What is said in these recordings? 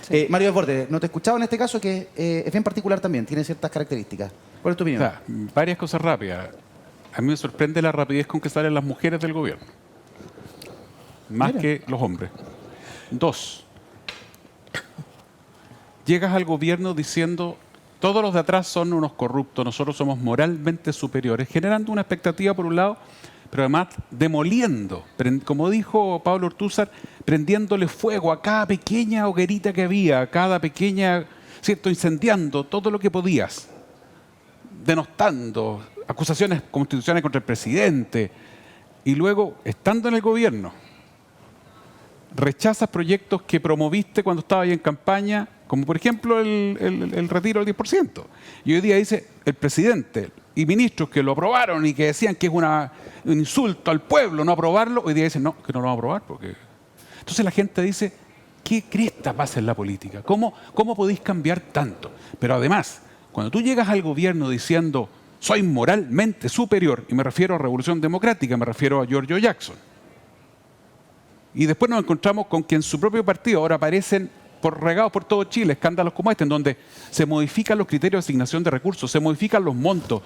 Sí. Mario Desbordes, no te he escuchado en este caso, que es bien particular también, tiene ciertas características. ¿Cuál es tu opinión? O sea, varias cosas rápidas. A mí me sorprende la rapidez con que salen las mujeres del gobierno. Más Mira. que los hombres. 2. Llegas al gobierno diciendo todos los de atrás son unos corruptos, nosotros somos moralmente superiores, generando una expectativa por un lado, pero además demoliendo, como dijo Pablo Ortúzar, prendiéndole fuego a cada pequeña hoguerita que había, a cada pequeña, ¿cierto?, incendiando todo lo que podías, denostando, acusaciones constitucionales contra el presidente, y luego, estando en el gobierno, rechazas proyectos que promoviste cuando estabas ahí en campaña, como por ejemplo el retiro del 10%. Y hoy día dice el presidente y ministros que lo aprobaron y que decían que es un insulto al pueblo no aprobarlo, hoy día dicen no, que no lo vamos a aprobar. Porque... Entonces la gente dice, ¿qué cresta pasa en la política? ¿Cómo podéis cambiar tanto? Pero además, cuando tú llegas al gobierno diciendo soy moralmente superior, y me refiero a Revolución Democrática, me refiero a Giorgio Jackson, y después nos encontramos con que en su propio partido ahora aparecen regados por todo Chile escándalos como este, en donde se modifican los criterios de asignación de recursos, se modifican los montos.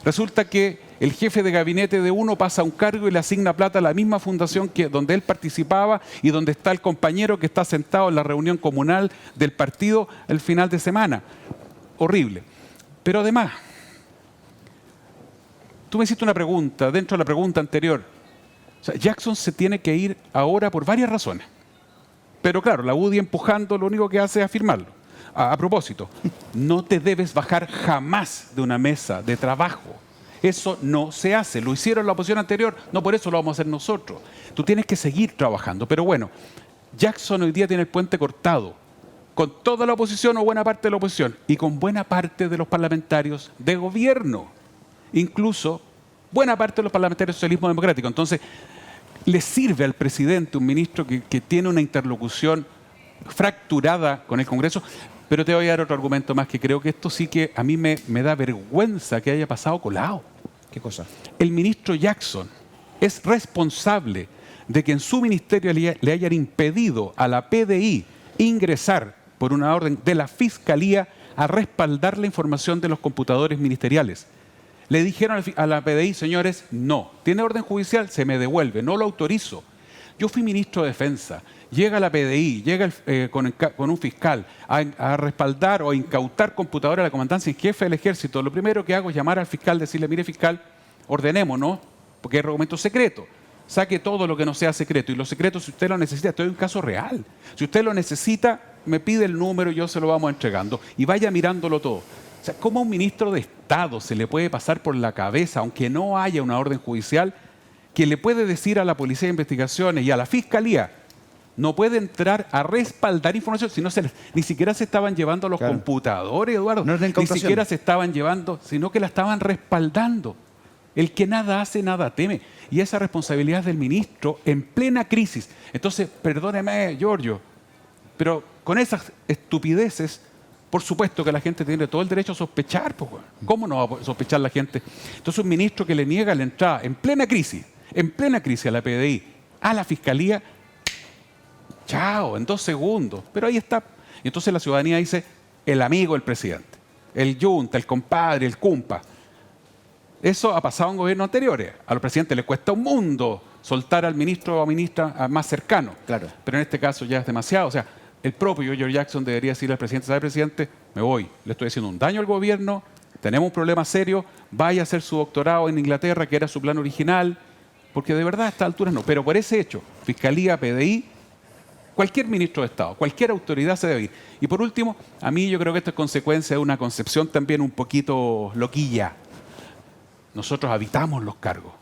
Resulta que el jefe de gabinete de uno pasa a un cargo y le asigna plata a la misma fundación donde él participaba y donde está el compañero que está sentado en la reunión comunal del partido el final de semana. Horrible. Pero además, tú me hiciste una pregunta dentro de la pregunta anterior. O sea, Jackson se tiene que ir ahora por varias razones. Pero claro, la UDI empujando lo único que hace es afirmarlo. A propósito, no te debes bajar jamás de una mesa de trabajo. Eso no se hace. Lo hicieron la oposición anterior, no por eso lo vamos a hacer nosotros. Tú tienes que seguir trabajando. Pero bueno, Jackson hoy día tiene el puente cortado con toda la oposición o buena parte de la oposición y con buena parte de los parlamentarios de gobierno. Incluso buena parte de los parlamentarios del socialismo democrático. Entonces, le sirve al presidente un ministro que tiene una interlocución fracturada con el Congreso. Pero te voy a dar otro argumento más, que creo que esto sí que a mí me da vergüenza que haya pasado colado. ¿Qué cosa? El ministro Jackson es responsable de que en su ministerio le hayan impedido a la PDI ingresar por una orden de la Fiscalía a respaldar la información de los computadores ministeriales. Le dijeron a la PDI, señores, no, tiene orden judicial, se me devuelve, no lo autorizo. Yo fui ministro de Defensa, llega la PDI, llega con un fiscal a respaldar o a incautar computadora a la comandancia en jefe del ejército. Lo primero que hago es llamar al fiscal, decirle, mire fiscal, ordenémonos, porque hay argumento secreto. Saque todo lo que no sea secreto. Y los secretos, si usted lo necesita, esto es un caso real. Si usted lo necesita, me pide el número y yo se lo vamos entregando. Y vaya mirándolo todo. O sea, ¿cómo a un ministro de Estado se le puede pasar por la cabeza, aunque no haya una orden judicial, que le puede decir a la Policía de Investigaciones y a la Fiscalía, no puede entrar a respaldar información, si no ni siquiera se estaban llevando los computadores, Eduardo, no es ni siquiera se estaban llevando, sino que la estaban respaldando. El que nada hace, nada teme. Y esa responsabilidad es del ministro en plena crisis. Entonces, perdóneme, Giorgio, pero con esas estupideces, por supuesto que la gente tiene todo el derecho a sospechar. Pues, ¿cómo no va a sospechar la gente? Entonces, un ministro que le niega la entrada en plena crisis a la PDI, a la Fiscalía, chao, en 2 segundos. Pero ahí está. Y entonces la ciudadanía dice, el amigo del presidente, el yunta, el compadre, el cumpa. Eso ha pasado en gobiernos anteriores. A los presidentes les cuesta un mundo soltar al ministro o ministra más cercano. Claro. Pero en este caso ya es demasiado. O sea, el propio George Jackson debería decirle al presidente, ¿sabe, presidente? Me voy. Le estoy haciendo un daño al gobierno, tenemos un problema serio, vaya a hacer su doctorado en Inglaterra, que era su plan original, porque de verdad a estas alturas no. Pero por ese hecho, Fiscalía, PDI, cualquier ministro de Estado, cualquier autoridad se debe ir. Y por último, a mí yo creo que esto es consecuencia de una concepción también un poquito loquilla. Nosotros habitamos los cargos.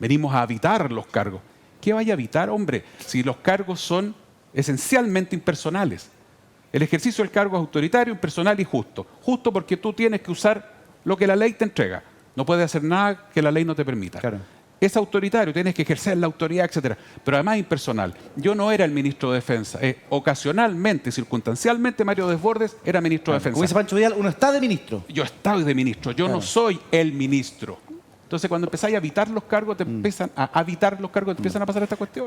Venimos a habitar los cargos. ¿Qué vaya a habitar, hombre? Si los cargos son esencialmente impersonales. El ejercicio del cargo es autoritario, impersonal y justo. Justo porque tú tienes que usar lo que la ley te entrega. No puedes hacer nada que la ley no te permita. Claro. Es autoritario, tienes que ejercer la autoridad, etcétera. Pero además impersonal. Yo no era el ministro de Defensa. Ocasionalmente, circunstancialmente, Mario Desbordes era ministro de Defensa. Como dice Pancho Vidal, uno está de ministro. Yo estaba de ministro, yo no soy el ministro. Entonces, cuando empezáis a habitar los cargos, te empiezan a habitar los cargos, te empiezan a pasar esta cuestión.